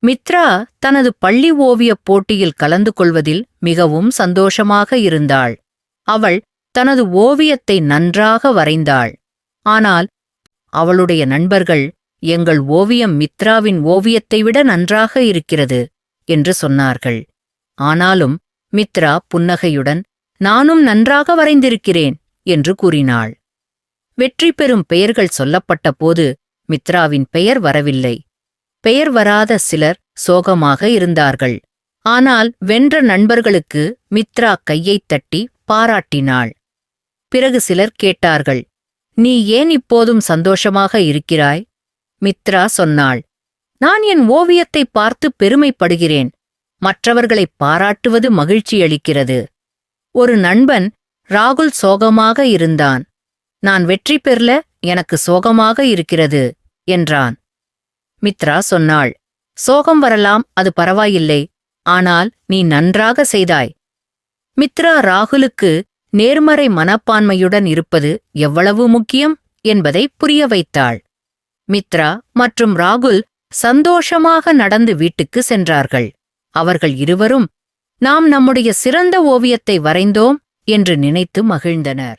மித்ரா தனது பள்ளி ஓவியப் போட்டியில் கலந்து கொள்வதில் மிகவும் சந்தோஷமாக இருந்தாள். அவள் தனது ஓவியத்தை நன்றாக வரைந்தாள். ஆனால் அவளுடைய நண்பர்கள், எங்கள் ஓவியம் மித்ராவின் ஓவியத்தை விட நன்றாக இருக்கிறது என்று சொன்னார்கள். ஆனாலும் மித்ரா புன்னகையுடன், நானும் நன்றாக வரைந்திருக்கிறேன் என்று கூறினாள். வெற்றி பெறும் பெயர்கள் சொல்லப்பட்ட போது மித்ராவின் பெயர் வரவில்லை. பெயர் வராத சிலர் சோகமாக இருந்தார்கள். ஆனால் வென்ற நண்பர்களுக்கு மித்ரா கையைத் தட்டி பாராட்டினாள். பிறகு சிலர் கேட்டார்கள், நீ ஏன் இப்போதும் சந்தோஷமாக இருக்கிறாய்? மித்ரா சொன்னாள், நான் என் ஓவியத்தை பார்த்து பெருமைப்படுகிறேன். மற்றவர்களை பாராட்டுவது மகிழ்ச்சியளிக்கிறது. ஒரு நண்பன், ராகுல், சோகமாக இருந்தான். நான் வெற்றி பெறல, எனக்கு சோகமாக இருக்கிறது என்றான். மித்ரா சொன்னாள், சோகம் வரலாம், அது பரவாயில்லை. ஆனால் நீ நன்றாக செய்தாய். மித்ரா ராகுலுக்கு நேர்மறை மனப்பான்மையுடன் இருப்பது எவ்வளவு முக்கியம் என்பதை புரிய வைத்தாள். மித்ரா மற்றும் ராகுல் சந்தோஷமாக நடந்து வீட்டுக்கு சென்றார்கள். அவர்கள் இருவரும், நாம் நம்முடைய சிறந்த ஓவியத்தை வரைந்தோம் என்று நினைத்து மகிழ்ந்தனர்.